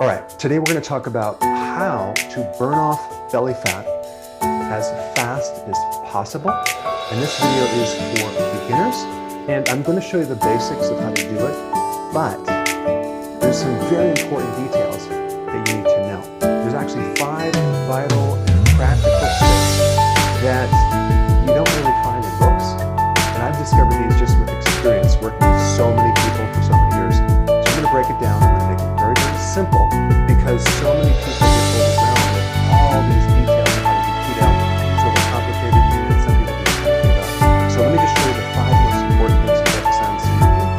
All right, today we're going to talk about how to burn off belly fat as fast as possible. And this video is for beginners, and I'm going to show you the basics of how to do it, but there's some very important details that you need to know. There's actually 5 vital and practical tips that you don't really find in books, and I've discovered these just with experience working with so many people for so many years. So I'm going to break it down. I'm going to make it very, very simple, because so many people get overwhelmed with all these details of how to do keto. It's overcomplicated, and some people just can't give up. So let me just show you the 5 most important things to focus on so you can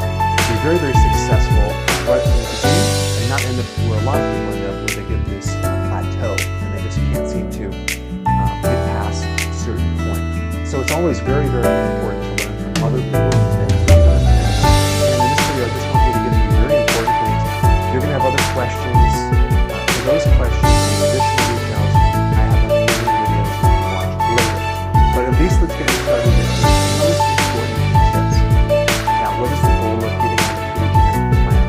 be very, very successful right from the beginning and not end up where a lot of people end up, where they get this plateau and they just can't seem to get past a certain point. So it's always very, very important to learn from other people. And in this video, I just want you to get some very important things. You're going to have other questions. For those questions and additional details, I have a million videos you can watch later. But at least let's get started with the most important tips. Now, what is the goal of getting on a ketogenic plan?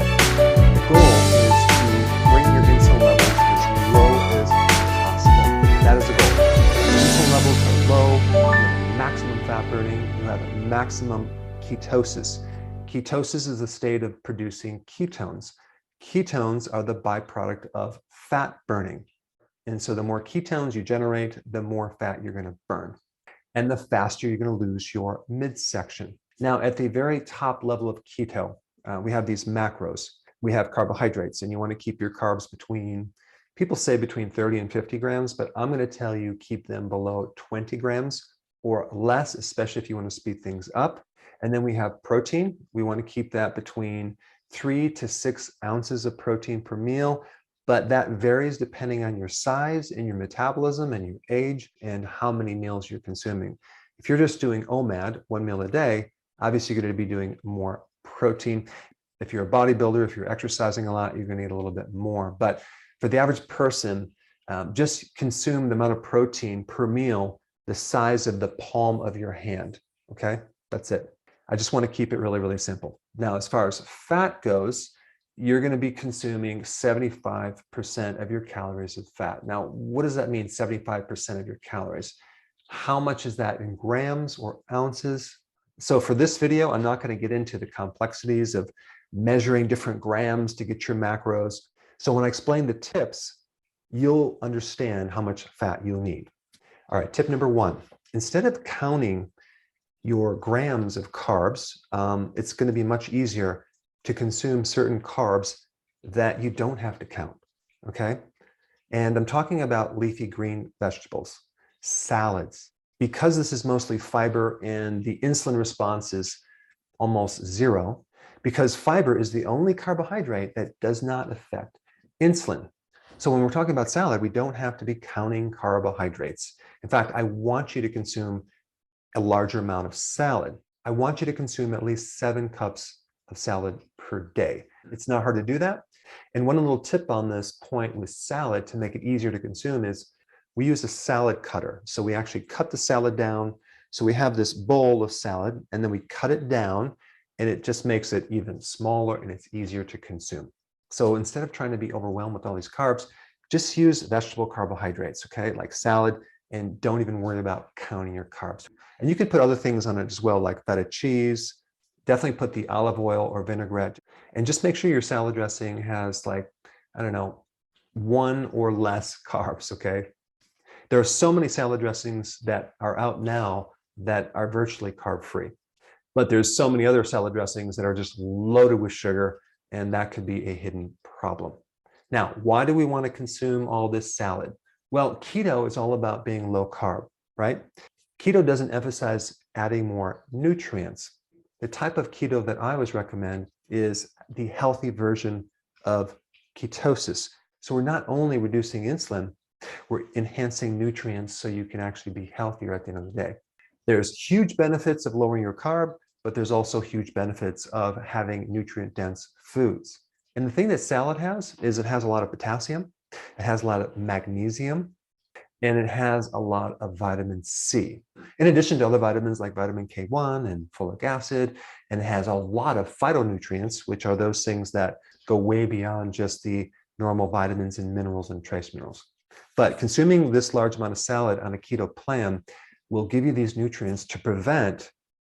The goal is to bring your insulin levels as low as possible. That is the goal. When insulin levels are low, you have maximum fat burning, you have maximum ketosis. Ketosis is the state of producing ketones. Ketones are the byproduct of fat burning. And so the more ketones you generate, the more fat you're going to burn. And the faster you're going to lose your midsection. Now, at the very top level of keto, we have these macros. We have carbohydrates, and you want to keep your carbs between, people say between 30 and 50 grams, but I'm going to tell you keep them below 20 grams or less, especially if you want to speed things up. And then we have protein. We want to keep that between 3 to 6 ounces of protein per meal, but that varies depending on your size and your metabolism and your age and how many meals you're consuming. If you're just doing OMAD, 1 meal a day, obviously you're going to be doing more protein. If you're a bodybuilder, if you're exercising a lot, you're going to need a little bit more. But for the average person, just consume the amount of protein per meal the size of the palm of your hand. Okay, that's it. I just want to keep it really, really simple. Now, as far as fat goes, you're going to be consuming 75% of your calories of fat. Now, what does that mean, 75% of your calories? How much is that in grams or ounces? So for this video, I'm not going to get into the complexities of measuring different grams to get your macros. So when I explain the tips, you'll understand how much fat you'll need. All right, tip number 1, instead of counting your grams of carbs, it's going to be much easier to consume certain carbs that you don't have to count, okay? And I'm talking about leafy green vegetables, salads. Because this is mostly fiber and the insulin response is almost 0, because fiber is the only carbohydrate that does not affect insulin. So when we're talking about salad, we don't have to be counting carbohydrates. In fact, I want you to consume a larger amount of salad. I want you to consume at least 7 cups of salad per day. It's not hard to do that. And one little tip on this point with salad to make it easier to consume is we use a salad cutter. So we actually cut the salad down. So we have this bowl of salad, and then we cut it down, and it just makes it even smaller and it's easier to consume. So instead of trying to be overwhelmed with all these carbs, just use vegetable carbohydrates, okay, like salad, and don't even worry about counting your carbs. And you can put other things on it as well, like feta cheese. Definitely put the olive oil or vinaigrette, and just make sure your salad dressing has, like, I don't know, 1 or less carbs, okay? There are so many salad dressings that are out now that are virtually carb-free, but there's so many other salad dressings that are just loaded with sugar, and that could be a hidden problem. Now, why do we want to consume all this salad? Well, keto is all about being low carb, right? Keto doesn't emphasize adding more nutrients. The type of keto that I always recommend is the healthy version of ketosis. So we're not only reducing insulin, we're enhancing nutrients so you can actually be healthier at the end of the day. There's huge benefits of lowering your carb, but there's also huge benefits of having nutrient-dense foods. And the thing that salad has is it has a lot of potassium, it has a lot of magnesium, and it has a lot of vitamin C, in addition to other vitamins like vitamin K1 and folic acid, and it has a lot of phytonutrients, which are those things that go way beyond just the normal vitamins and minerals and trace minerals. But consuming this large amount of salad on a keto plan will give you these nutrients to prevent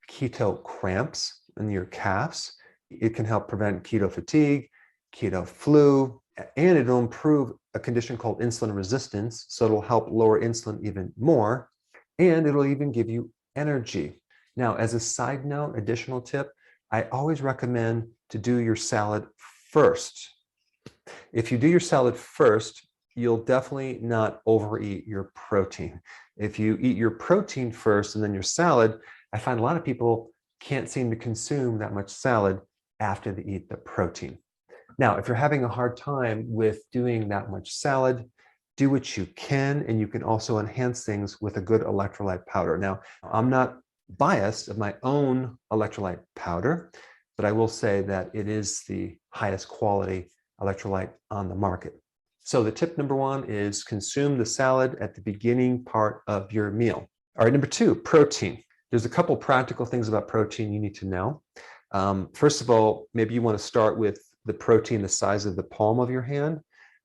keto cramps in your calves. It can help prevent keto fatigue, keto flu, and it'll improve a condition called insulin resistance. So it'll help lower insulin even more, and it'll even give you energy. Now, as a side note, additional tip, I always recommend to do your salad first. If you do your salad first, you'll definitely not overeat your protein. If you eat your protein first and then your salad, I find a lot of people can't seem to consume that much salad after they eat the protein. Now, if you're having a hard time with doing that much salad, do what you can, and you can also enhance things with a good electrolyte powder. Now, I'm not biased of my own electrolyte powder, but I will say that it is the highest quality electrolyte on the market. So the tip number one is consume the salad at the beginning part of your meal. All right, number two, protein. There's a couple practical things about protein you need to know. First of all, maybe you want to start with the protein the size of the palm of your hand.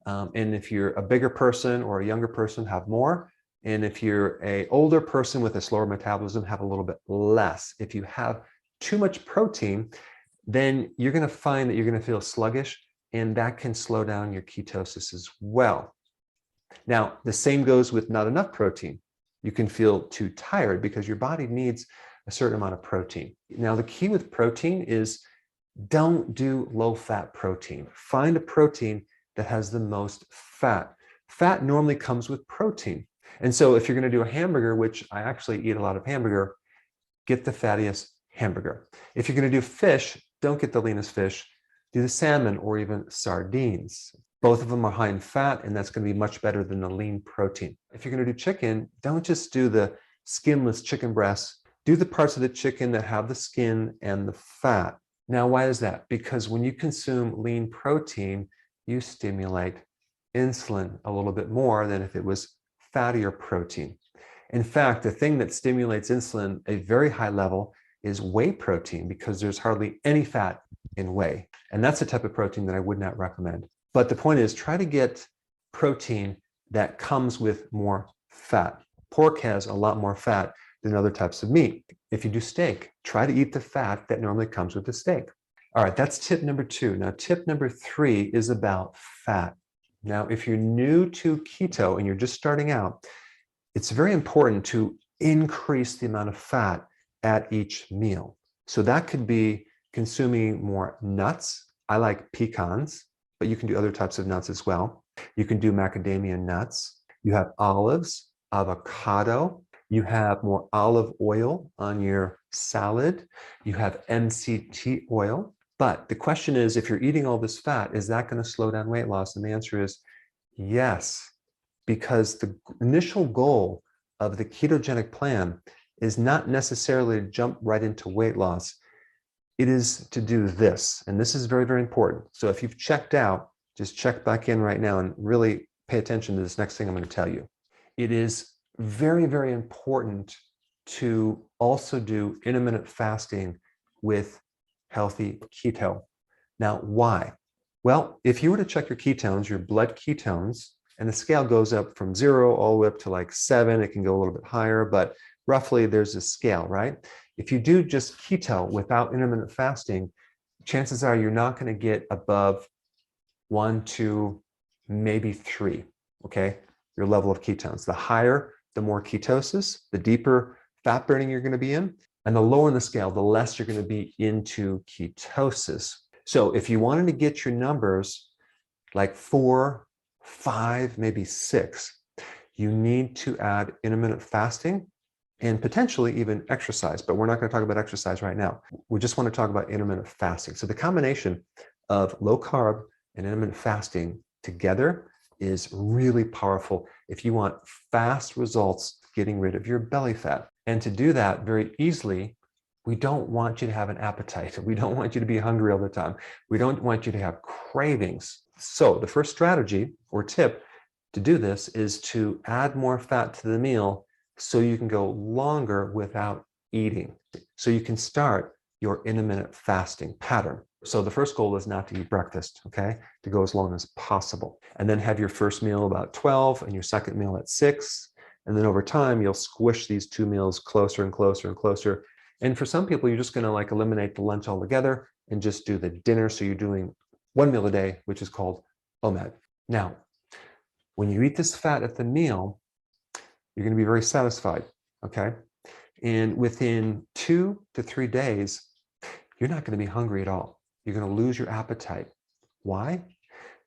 And if you're a bigger person or a younger person, have more. And if you're an older person with a slower metabolism, have a little bit less. If you have too much protein, then you're going to find that you're going to feel sluggish, and that can slow down your ketosis as well. Now, the same goes with not enough protein. You can feel too tired because your body needs a certain amount of protein. Now, the key with protein is don't do low-fat protein. Find a protein that has the most fat. Fat normally comes with protein. And so if you're going to do a hamburger, which I actually eat a lot of hamburger, get the fattiest hamburger. If you're going to do fish, don't get the leanest fish. Do the salmon or even sardines. Both of them are high in fat, and that's going to be much better than the lean protein. If you're going to do chicken, don't just do the skinless chicken breasts. Do the parts of the chicken that have the skin and the fat. Now, why is that? Because when you consume lean protein, you stimulate insulin a little bit more than if it was fattier protein. In fact, the thing that stimulates insulin at a very high level is whey protein, because there's hardly any fat in whey. And that's the type of protein that I would not recommend. But the point is, try to get protein that comes with more fat. Pork has a lot more fat than other types of meat. If you do steak, try to eat the fat that normally comes with the steak. All right, that's tip number two. Now, tip number three is about fat. Now, if you're new to keto and you're just starting out, it's very important to increase the amount of fat at each meal. So that could be consuming more nuts. I like pecans, but you can do other types of nuts as well. You can do macadamia nuts. You have olives, avocado. You have more olive oil on your salad. You have MCT oil. But the question is, if you're eating all this fat, is that going to slow down weight loss? And the answer is yes, because the initial goal of the ketogenic plan is not necessarily to jump right into weight loss. It is to do this. And this is very, very important. So if you've checked out, just check back in right now and really pay attention to this next thing I'm going to tell you. It is very, very important to also do intermittent fasting with healthy keto. Now, why? Well, if you were to check your ketones, your blood ketones, and the scale goes up from 0 all the way up to like 7, it can go a little bit higher, but roughly there's a scale, right? If you do just keto without intermittent fasting, chances are you're not going to get above 1, 2, maybe 3, okay? Your level of ketones. The higher, the more ketosis, the deeper fat burning you're going to be in, and the lower in the scale, the less you're going to be into ketosis. So if you wanted to get your numbers like 4, 5, maybe 6, you need to add intermittent fasting and potentially even exercise, but we're not going to talk about exercise right now. We just want to talk about intermittent fasting. So the combination of low carb and intermittent fasting together is really powerful if you want fast results getting rid of your belly fat. And to do that very easily, we don't want you to have an appetite. We don't want you to be hungry all the time. We don't want you to have cravings. So the first strategy or tip to do this is to add more fat to the meal so you can go longer without eating. So you can start your intermittent fasting pattern. So the first goal is not to eat breakfast, okay? To go as long as possible. And then have your first meal about 12 and your second meal at 6. And then over time, you'll squish these two meals closer and closer and closer. And for some people, you're just going to like eliminate the lunch altogether and just do the dinner. So you're doing one meal a day, which is called OMAD. Now, when you eat this fat at the meal, you're going to be very satisfied, okay? And within 2 to 3 days, you're not going to be hungry at all. You're going to lose your appetite. Why?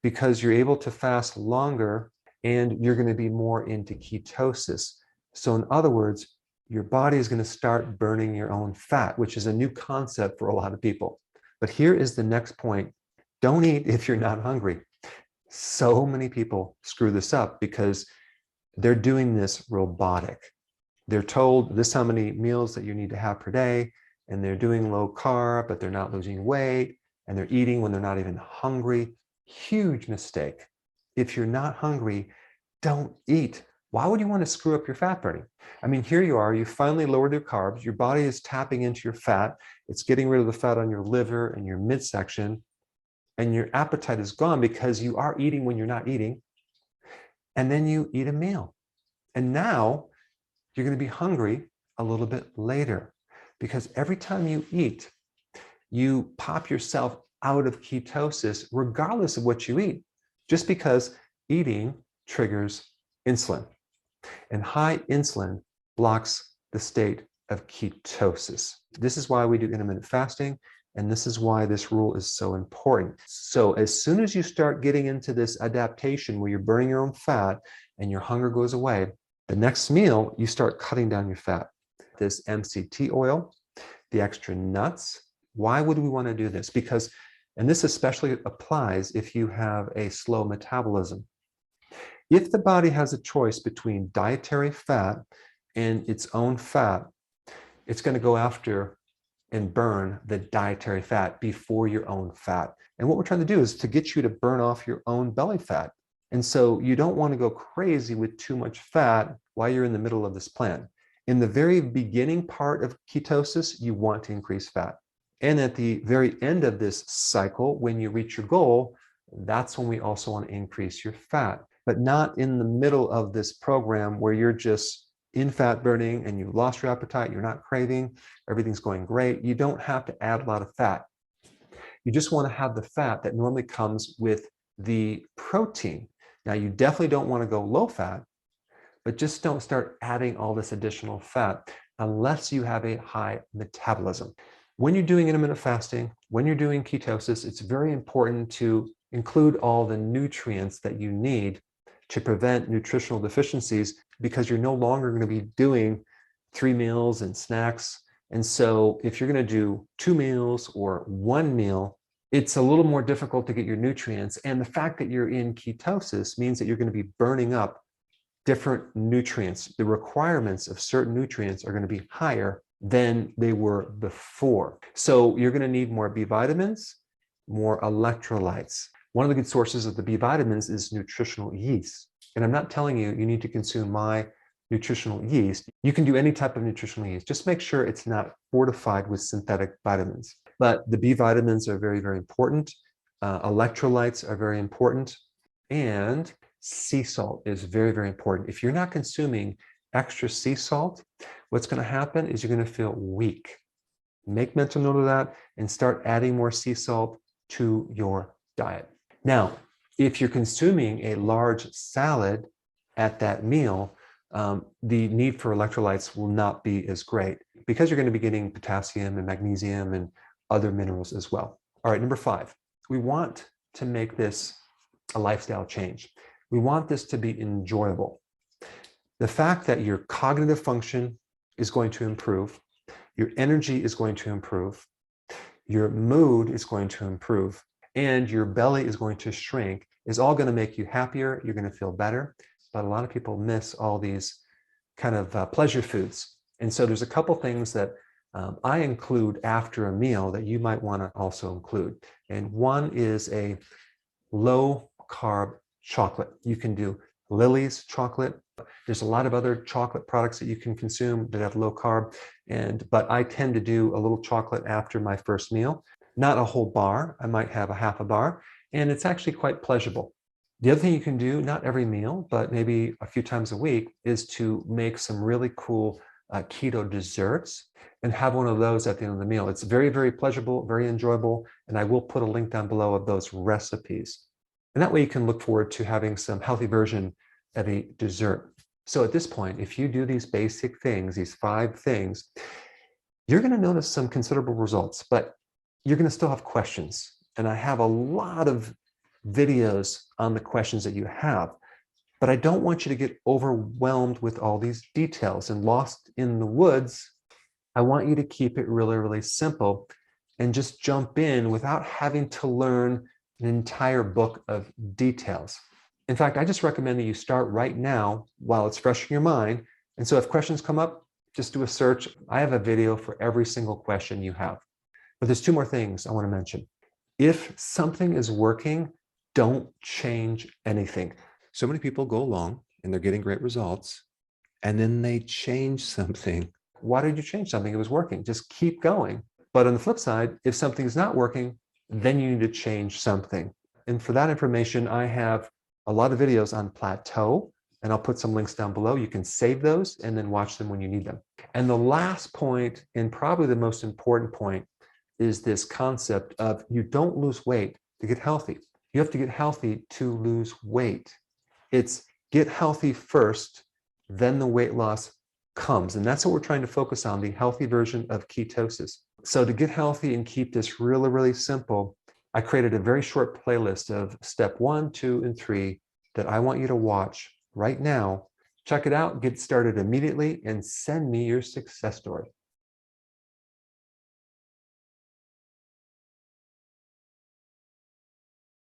Because you're able to fast longer and you're going to be more into ketosis. So in other words, your body is going to start burning your own fat, which is a new concept for a lot of people. But here is the next point. Don't eat if you're not hungry. So many people screw this up because they're doing this robotic. They're told this is how many meals that you need to have per day, and they're doing low carb, but they're not losing weight, and they're eating when they're not even hungry. Huge mistake. If you're not hungry, don't eat. Why would you want to screw up your fat burning? I mean, here you are, you finally lowered your carbs, your body is tapping into your fat, it's getting rid of the fat on your liver and your midsection, and your appetite is gone because you are eating when you're not eating, and then you eat a meal. And now you're going to be hungry a little bit later because every time you eat, you pop yourself out of ketosis regardless of what you eat, just because eating triggers insulin. And high insulin blocks the state of ketosis. This is why we do intermittent fasting, and this is why this rule is so important. So as soon as you start getting into this adaptation where you're burning your own fat and your hunger goes away, the next meal, you start cutting down your fat. This MCT oil, the extra nuts. Why would we want to do this? Because, and this especially applies if you have a slow metabolism. If the body has a choice between dietary fat and its own fat, it's going to go after and burn the dietary fat before your own fat. And what we're trying to do is to get you to burn off your own belly fat. And so you don't want to go crazy with too much fat while you're in the middle of this plan. In the very beginning part of ketosis, you want to increase fat. And at the very end of this cycle, when you reach your goal, that's when we also want to increase your fat, but not in the middle of this program where you're just in fat burning and you lost your appetite, you're not craving, everything's going great. You don't have to add a lot of fat. You just want to have the fat that normally comes with the protein. Now, you definitely don't want to go low fat, but just don't start adding all this additional fat unless you have a high metabolism. When you're doing intermittent fasting, when you're doing ketosis, it's very important to include all the nutrients that you need to prevent nutritional deficiencies, because you're no longer going to be doing 3 meals and snacks. And so if you're going to do 2 meals or 1 meal, it's a little more difficult to get your nutrients. And the fact that you're in ketosis means that you're going to be burning up different nutrients. The requirements of certain nutrients are going to be higher than they were before. So you're going to need more B vitamins, more electrolytes. One of the good sources of the B vitamins is nutritional yeast. And I'm not telling you you need to consume my nutritional yeast. You can do any type of nutritional yeast. Just make sure it's not fortified with synthetic vitamins. But the B vitamins are very, very important. Electrolytes are very important. And sea salt is very, very important. If you're not consuming extra sea salt, what's going to happen is you're going to feel weak. Make mental note of that and start adding more sea salt to your diet. Now, if you're consuming a large salad at that meal, the need for electrolytes will not be as great because you're going to be getting potassium and magnesium and other minerals as well. All right, number 5, we want to make this a lifestyle change. We want this to be enjoyable. The fact that your cognitive function is going to improve, your energy is going to improve, your mood is going to improve, and your belly is going to shrink is all going to make you happier. You're going to feel better. But a lot of people miss all these kind of pleasure foods. And so there's a couple things that I include after a meal that you might want to also include. And one is a low carb chocolate. You can do Lily's chocolate. There's a lot of other chocolate products that you can consume that have low carb, but I tend to do a little chocolate after my first meal. Not a whole bar, I might have a half a bar, and it's actually quite pleasurable. The other thing you can do, not every meal, but maybe a few times a week, is to make some really cool keto desserts and have one of those at the end of the meal. It's very, very pleasurable, very enjoyable, and I will put a link down below of those recipes. And that way you can look forward to having some healthy version of a dessert. So at this point, if you do these basic things, these 5 things, you're going to notice some considerable results, but you're going to still have questions. And I have a lot of videos on the questions that you have, but I don't want you to get overwhelmed with all these details and lost in the woods. I want you to keep it really, really simple and just jump in without having to learn an entire book of details. In fact, I just recommend that you start right now while it's fresh in your mind. And so if questions come up, just do a search. I have a video for every single question you have. But there's 2 more things I want to mention. If something is working, don't change anything. So many people go along and they're getting great results, and then they change something. Why did you change something? It was working. Just keep going. But on the flip side, if something's not working, then you need to change something. And for that information, I have a lot of videos on plateau, and I'll put some links down below. You can save those and then watch them when you need them. And the last point, and probably the most important point, is this concept of you don't lose weight to get healthy. You have to get healthy to lose weight. It's get healthy first, then the weight loss comes. And that's what we're trying to focus on, the healthy version of ketosis. So to get healthy and keep this really, really simple, I created a very short playlist of step 1, 2, and 3 that I want you to watch right now. Check it out, get started immediately, and send me your success story.